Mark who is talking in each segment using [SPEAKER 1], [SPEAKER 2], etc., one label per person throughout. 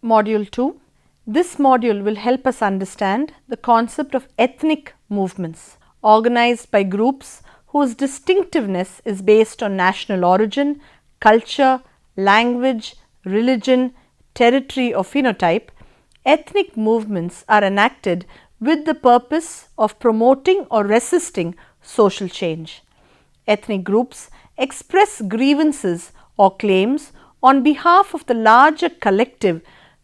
[SPEAKER 1] Module 2. This module will help us understand the concept of ethnic movements organized by groups whose distinctiveness is based on national origin, culture, language, religion, territory or phenotype. Ethnic movements are enacted with the purpose of promoting or resisting social change. Ethnic groups express grievances or claims on behalf of the larger collective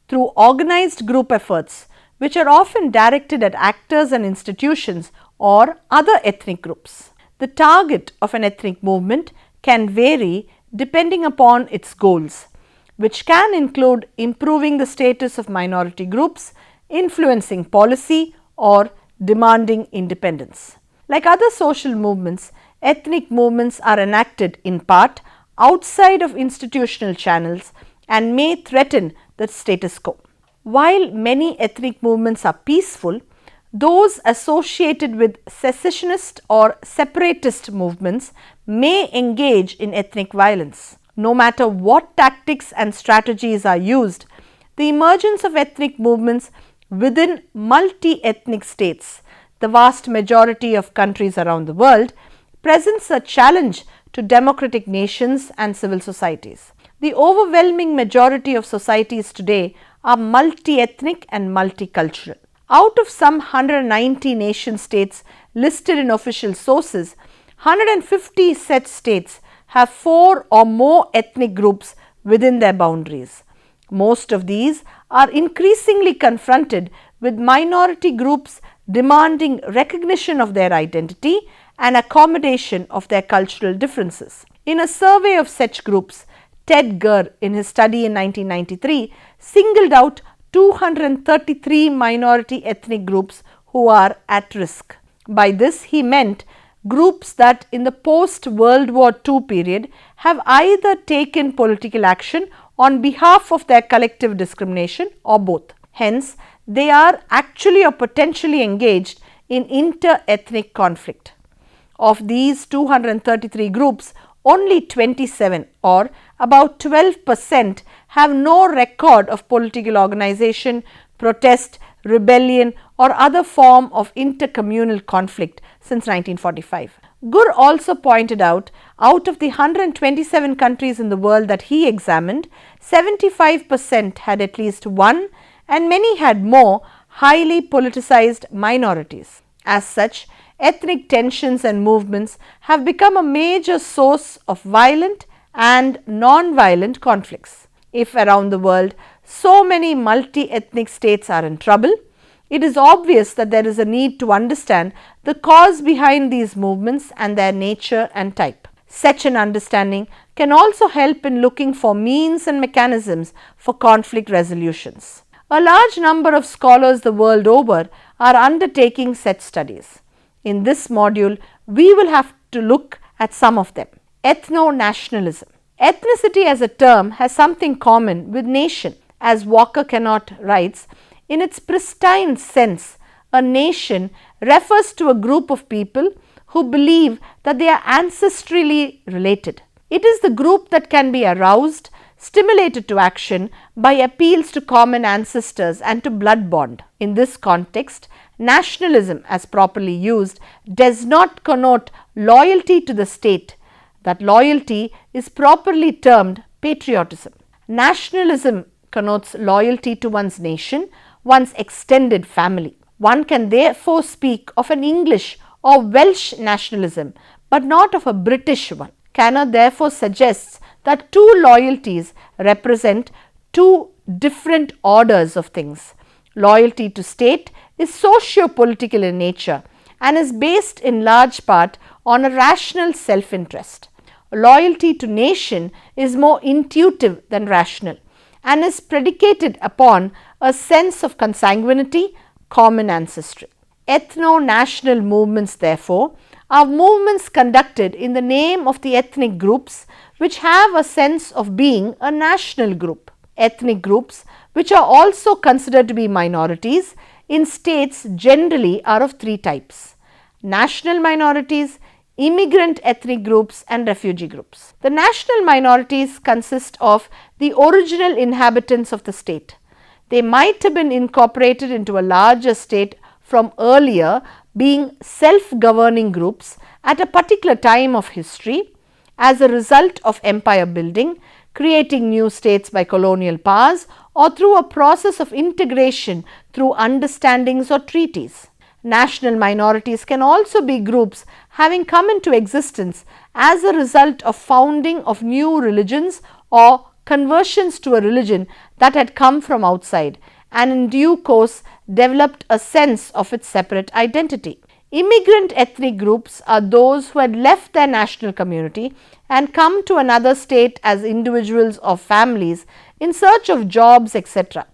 [SPEAKER 1] through organized group efforts, which are often directed at actors and institutions or other ethnic groups. The target of an ethnic movement can vary depending upon its goals, which can include improving the status of minority groups, influencing policy, or demanding independence. Like other social movements, ethnic movements are enacted in part outside of institutional channels and may threaten the status quo. While many ethnic movements are peaceful, those associated with secessionist or separatist movements may engage in ethnic violence. No matter what tactics and strategies are used, the emergence of ethnic movements within multi-ethnic states, the vast majority of countries around the world, presents a challenge to democratic nations and civil societies. The overwhelming majority of societies today are multi-ethnic and multicultural. Out of some 190 nation states listed in official sources, 150 such states have 4 or more ethnic groups within their boundaries. Most of these are increasingly confronted with minority groups demanding recognition of their identity and accommodation of their cultural differences. In a survey of such groups, Ted Gurr, in his study in 1993, singled out 233 minority ethnic groups who are at risk. By this, he meant groups that in the post-World War II period have either taken political action on behalf of their collective discrimination or both. Hence, they are actually or potentially engaged in inter-ethnic conflict. Of these 233 groups, only 27 or about 12% have no record of political organization, protest, rebellion or other form of intercommunal conflict since 1945. Gurr also pointed out of the 127 countries in the world that he examined, 75% had at least one and many had more highly politicized minorities. As such, ethnic tensions and movements have become a major source of violent and non-violent conflicts. If around the world so many multi-ethnic states are in trouble, it is obvious that there is a need to understand the cause behind these movements and their nature and type. Such an understanding can also help in looking for means and mechanisms for conflict resolutions. A large number of scholars the world over are undertaking such studies. In this module, we will have to look at some of them. Ethno-nationalism. Ethnicity as a term has something common with nation. As Walker Kennott writes, in its pristine sense, a nation refers to a group of people who believe that they are ancestrally related. It is the group that can be aroused, stimulated to action by appeals to common ancestors and to blood bond. In this context, nationalism as properly used does not connote loyalty to the state. That loyalty is properly termed patriotism. Nationalism connotes loyalty to one's nation, one's extended family. One can therefore speak of an English or Welsh nationalism, but not of a British one. Kennott therefore suggests that two loyalties represent two different orders of things. Loyalty to state is socio-political in nature and is based in large part on a rational self-interest. Loyalty to nation is more intuitive than rational and is predicated upon a sense of consanguinity, common ancestry. Ethno-national movements, therefore, are movements conducted in the name of the ethnic groups which have a sense of being a national group. Ethnic groups, which are also considered to be minorities in states, generally are of three types: national minorities, immigrant ethnic groups and refugee groups. The national minorities consist of the original inhabitants of the state. They might have been incorporated into a larger state from earlier being self-governing groups at a particular time of history as a result of empire building, creating new states by colonial powers, or through a process of integration through understandings or treaties. National minorities can also be groups having come into existence as a result of founding of new religions or conversions to a religion that had come from outside and in due course developed a sense of its separate identity. Immigrant ethnic groups are those who had left their national community and come to another state as individuals or families in search of jobs, etc.,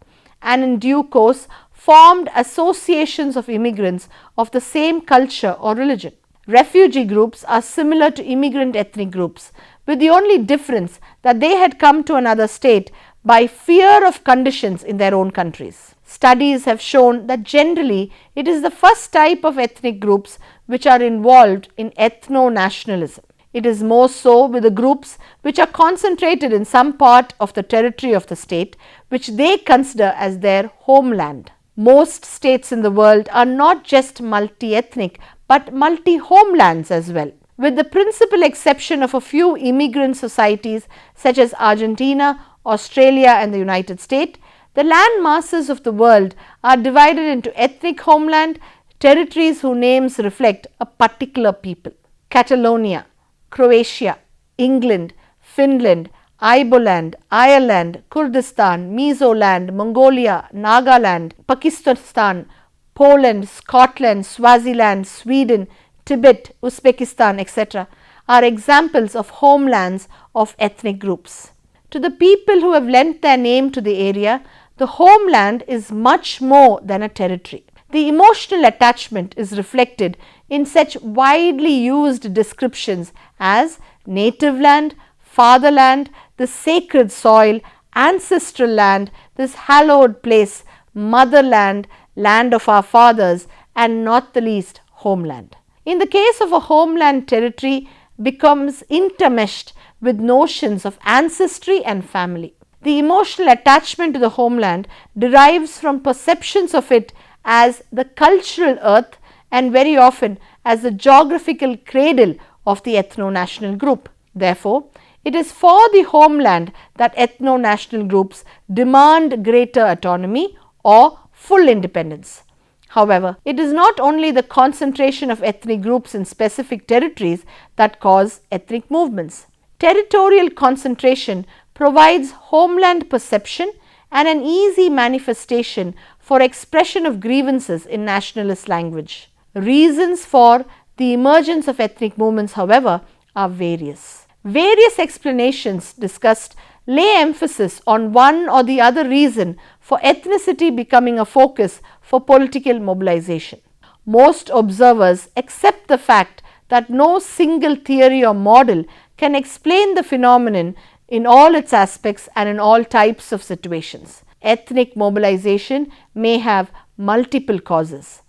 [SPEAKER 1] and in due course formed associations of immigrants of the same culture or religion. Refugee groups are similar to immigrant ethnic groups, with the only difference that they had come to another state by fear of conditions in their own countries. Studies have shown that generally it is the first type of ethnic groups which are involved in ethno-nationalism. It is more so with the groups which are concentrated in some part of the territory of the state which they consider as their homeland. Most states in the world are not just multi-ethnic but multi-homelands as well. With the principal exception of a few immigrant societies such as Argentina, Australia and the United States, the land masses of the world are divided into ethnic homeland territories whose names reflect a particular people. Catalonia, Croatia, England, Finland, Iboland, Ireland, Kurdistan, Mizoland, Mongolia, Nagaland, Pakistan, Poland, Scotland, Swaziland, Sweden, Tibet, Uzbekistan, etc. are examples of homelands of ethnic groups. To the people who have lent their name to the area, the homeland is much more than a territory. The emotional attachment is reflected in such widely used descriptions as native land, fatherland, the sacred soil, ancestral land, this hallowed place, motherland, land of our fathers, and not the least homeland. In the case of a homeland, territory becomes intermeshed with notions of ancestry and family. The emotional attachment to the homeland derives from perceptions of it as the cultural earth and very often as the geographical cradle of the ethno-national group. Therefore, it is for the homeland that ethno-national groups demand greater autonomy or full independence. However, it is not only the concentration of ethnic groups in specific territories that cause ethnic movements. Territorial concentration provides homeland perception and an easy manifestation for expression of grievances in nationalist language. Reasons for the emergence of ethnic movements, however, are various. Various explanations discussed lay emphasis on one or the other reason for ethnicity becoming a focus for political mobilization. Most observers accept the fact that no single theory or model can explain the phenomenon in all its aspects and in all types of situations. Ethnic mobilization may have multiple causes.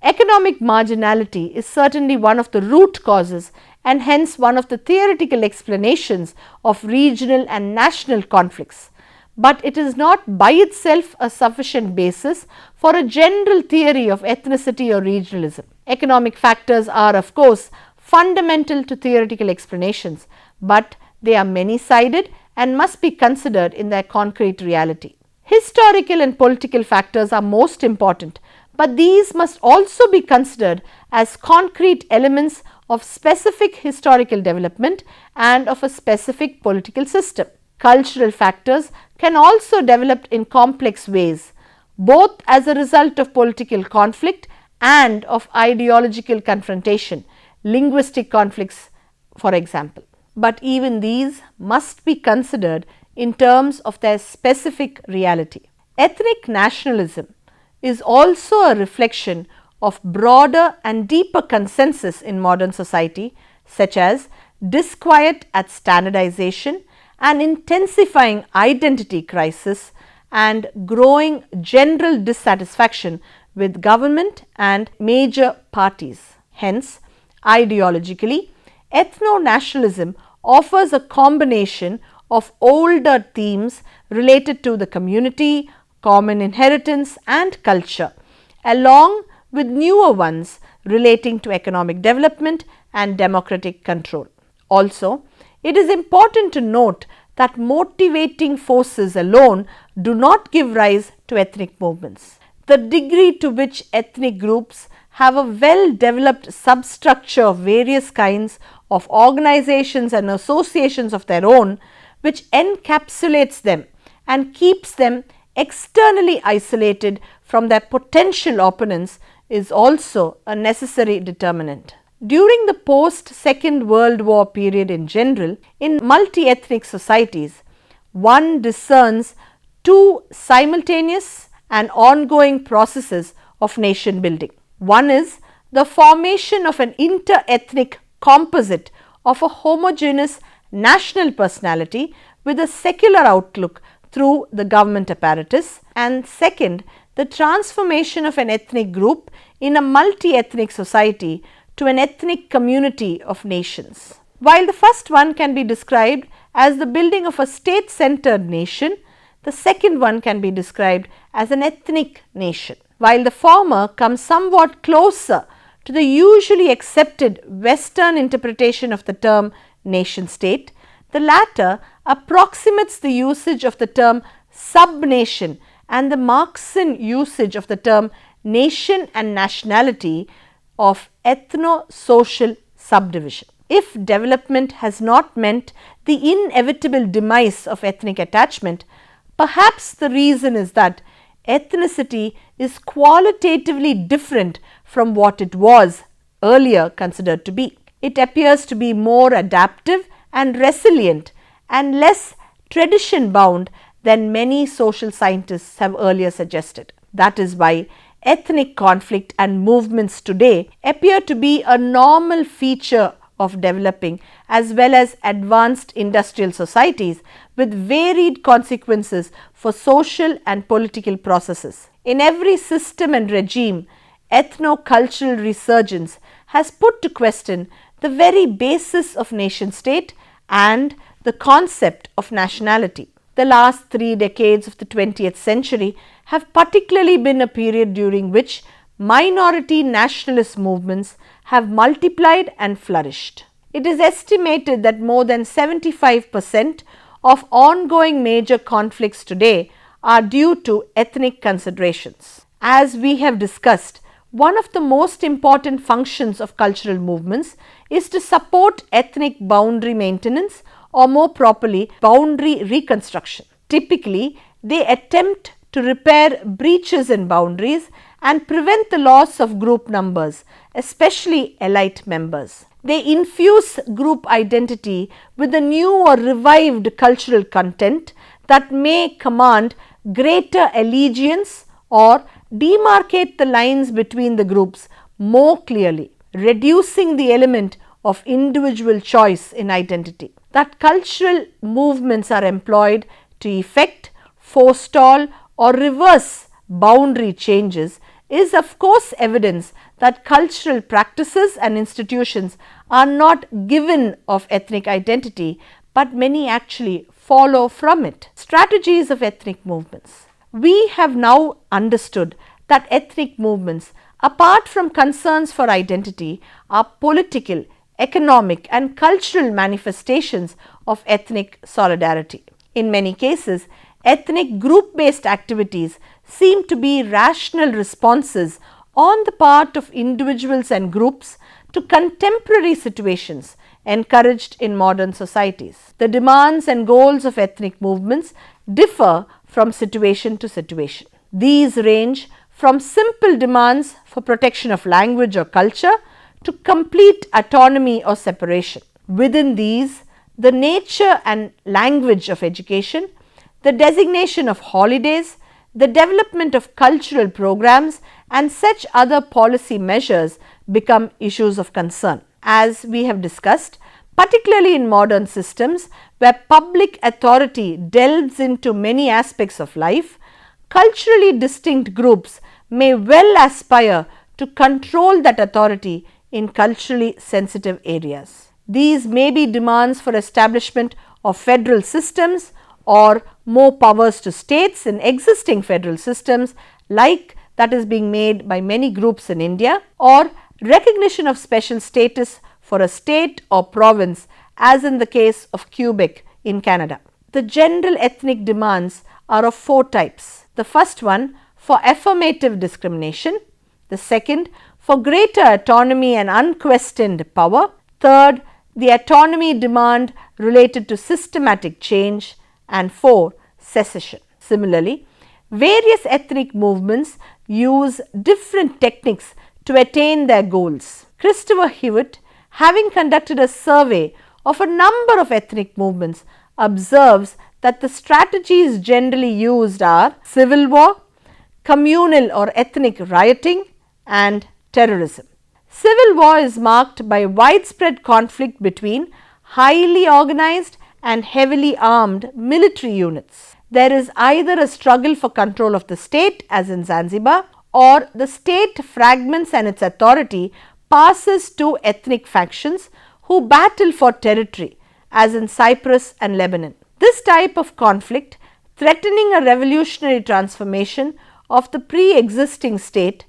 [SPEAKER 1] Economic marginality is certainly one of the root causes and hence one of the theoretical explanations of regional and national conflicts. But it is not by itself a sufficient basis for a general theory of ethnicity or regionalism. Economic factors are, of course, fundamental to theoretical explanations, but they are many-sided and must be considered in their concrete reality. Historical and political factors are most important, but these must also be considered as concrete elements of specific historical development and of a specific political system. Cultural factors can also develop in complex ways, both as a result of political conflict and of ideological confrontation, linguistic conflicts, for example. But even these must be considered in terms of their specific reality. Ethnic nationalism is also a reflection of broader and deeper consensus in modern society, such as disquiet at standardization and intensifying identity crisis and growing general dissatisfaction with government and major parties. Hence, ideologically, ethno-nationalism offers a combination of older themes related to the community, common inheritance and culture, along with newer ones relating to economic development and democratic control. Also, it is important to note that motivating forces alone do not give rise to ethnic movements. The degree to which ethnic groups have a well developed substructure of various kinds of organizations and associations of their own, which encapsulates them and keeps them externally isolated from their potential opponents, is also a necessary determinant. During the post-Second World War period in general, in multi-ethnic societies, one discerns two simultaneous and ongoing processes of nation building. One is the formation of an inter-ethnic composite of a homogeneous national personality with a secular outlook through the government apparatus, and second, the transformation of an ethnic group in a multi-ethnic society to an ethnic community of nations. While the first one can be described as the building of a state-centered nation, the second one can be described as an ethnic nation. While the former comes somewhat closer to the usually accepted Western interpretation of the term nation-state, the latter approximates the usage of the term sub-nation and the Marxian usage of the term nation and nationality of ethno-social subdivision. If development has not meant the inevitable demise of ethnic attachment, perhaps the reason is that ethnicity is qualitatively different from what it was earlier considered to be. It appears to be more adaptive and resilient and less tradition bound than many social scientists have earlier suggested. That is why ethnic conflict and movements today appear to be a normal feature of developing as well as advanced industrial societies with varied consequences for social and political processes. In every system and regime, ethno-cultural resurgence has put to question the very basis of nation-state and the concept of nationality. The last 3 decades of the 20th century have particularly been a period during which minority nationalist movements have multiplied and flourished. It is estimated that more than 75% of ongoing major conflicts today are due to ethnic considerations. As we have discussed, one of the most important functions of cultural movements is to support ethnic boundary maintenance, or more properly, boundary reconstruction. Typically, they attempt to repair breaches in boundaries and prevent the loss of group numbers, especially elite members. They infuse group identity with a new or revived cultural content that may command greater allegiance or demarcate the lines between the groups more clearly, reducing the element of individual choice in identity. That cultural movements are employed to effect, forestall or reverse boundary changes is of course evidence that cultural practices and institutions are not given of ethnic identity, but many actually follow from it. Strategies of ethnic movements. We have now understood that ethnic movements, apart from concerns for identity, are political, economic and cultural manifestations of ethnic solidarity. In many cases, ethnic group-based activities seem to be rational responses on the part of individuals and groups to contemporary situations encouraged in modern societies. The demands and goals of ethnic movements differ from situation to situation. These range from simple demands for protection of language or culture to complete autonomy or separation. Within these, the nature and language of education, the designation of holidays, the development of cultural programs and such other policy measures become issues of concern. As we have discussed, particularly in modern systems where public authority delves into many aspects of life, culturally distinct groups may well aspire to control that authority in culturally sensitive areas. These may be demands for establishment of federal systems or more powers to states in existing federal systems like that is being made by many groups in India, or recognition of special status for a state or province as in the case of Quebec in Canada. The general ethnic demands are of 4 types. The first one for affirmative discrimination, the second for greater autonomy and unquestioned power, third the autonomy demand related to systematic change, and 4 secession. Similarly, various ethnic movements use different techniques to attain their goals. Christopher Hewitt, having conducted a survey of a number of ethnic movements, observes that the strategies generally used are civil war, communal or ethnic rioting, and terrorism. Civil war is marked by widespread conflict between highly organized and heavily armed military units. There is either a struggle for control of the state, as in Zanzibar, or the state fragments and its authority passes to ethnic factions who battle for territory, as in Cyprus and Lebanon. This type of conflict, threatening a revolutionary transformation of the pre-existing state,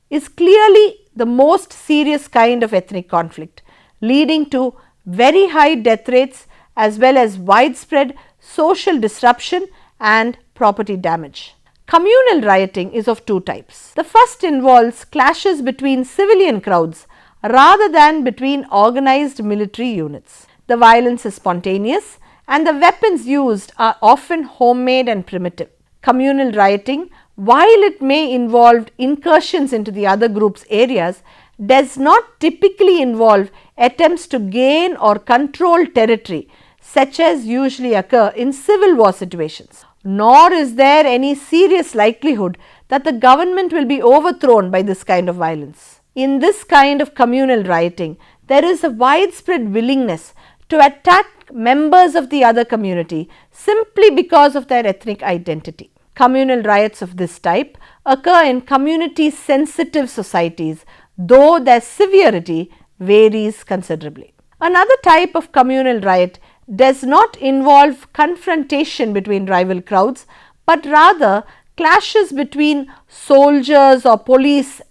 [SPEAKER 1] is clearly the most serious kind of ethnic conflict, leading to very high death rates as well as widespread social disruption and property damage. Communal rioting is of 2 types. The first involves clashes between civilian crowds rather than between organized military units. The violence is spontaneous and the weapons used are often homemade and primitive. Communal rioting, while it may involve incursions into the other group's areas, does not typically involve attempts to gain or control territory, such as usually occur in civil war situations. Nor is there any serious likelihood that the government will be overthrown by this kind of violence. In this kind of communal rioting, there is a widespread willingness to attack members of the other community simply because of their ethnic identity. Communal riots of this type occur in community-sensitive societies, though their severity varies considerably. Another type of communal riot does not involve confrontation between rival crowds, but rather clashes between soldiers or police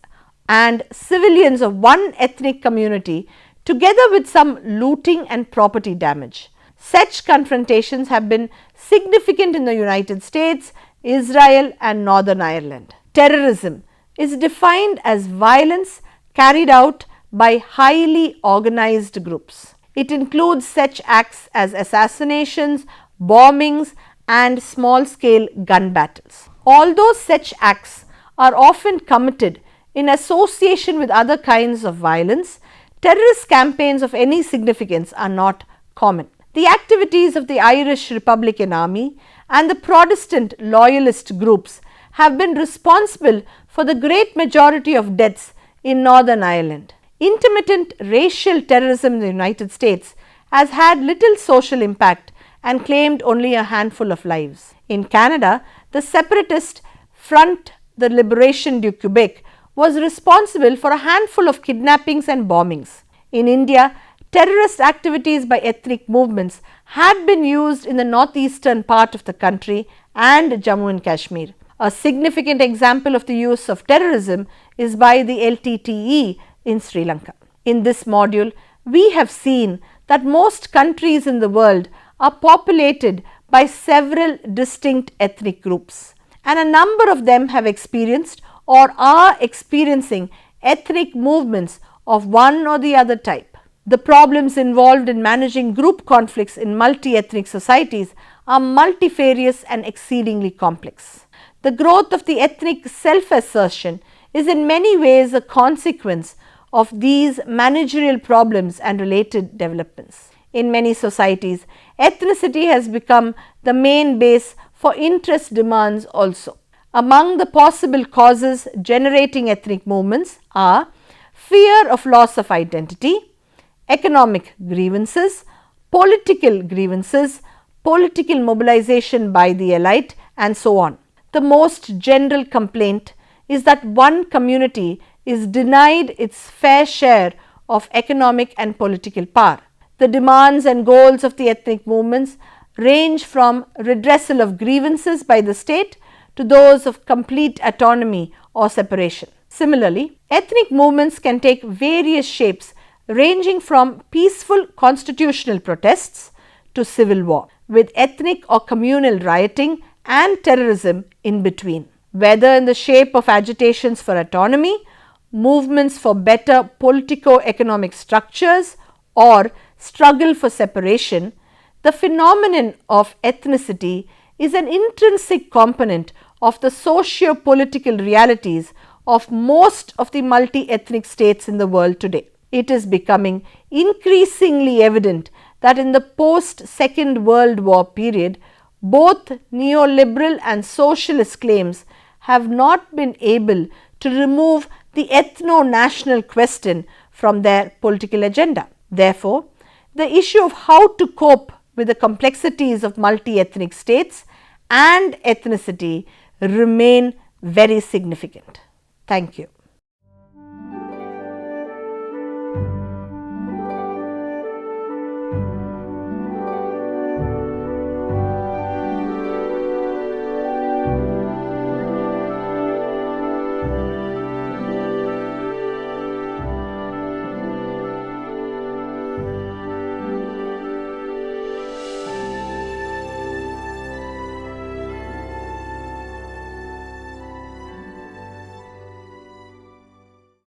[SPEAKER 1] and civilians of one ethnic community, together with some looting and property damage. Such confrontations have been significant in the United States, Israel and Northern Ireland. Terrorism is defined as violence carried out by highly organized groups. It includes such acts as assassinations, bombings and small-scale gun battles. Although such acts are often committed in association with other kinds of violence, terrorist campaigns of any significance are not common. The activities of the Irish Republican Army and the Protestant loyalist groups have been responsible for the great majority of deaths in Northern Ireland. Intermittent racial terrorism in the United States has had little social impact and claimed only a handful of lives. In Canada, the separatist Front the Liberation du Quebec was responsible for a handful of kidnappings and bombings. In India, terrorist activities by ethnic movements had been used in the northeastern part of the country and Jammu and Kashmir. A significant example of the use of terrorism is by the LTTE in Sri Lanka. In this module, we have seen that most countries in the world are populated by several distinct ethnic groups, and a number of them have experienced or are experiencing ethnic movements of one or the other type. The problems involved in managing group conflicts in multi-ethnic societies are multifarious and exceedingly complex. The growth of the ethnic self-assertion is in many ways a consequence of these managerial problems and related developments. In many societies, ethnicity has become the main base for interest demands also. Among the possible causes generating ethnic movements are fear of loss of identity, economic grievances, political grievances, political mobilization by the elite, and so on. The most general complaint is that one community is denied its fair share of economic and political power. The demands and goals of the ethnic movements range from redressal of grievances by the state to those of complete autonomy or separation. Similarly, ethnic movements can take various shapes ranging from peaceful constitutional protests to civil war, with ethnic or communal rioting and terrorism in between. Whether in the shape of agitations for autonomy, movements for better politico-economic structures, or struggle for separation, the phenomenon of ethnicity is an intrinsic component of the socio-political realities of most of the multi-ethnic states in the world today. It is becoming increasingly evident that in the post-Second World War period, both neoliberal and socialist claims have not been able to remove the ethno-national question from their political agenda. Therefore, the issue of how to cope with the complexities of multi-ethnic states and ethnicity remain very significant. Thank you.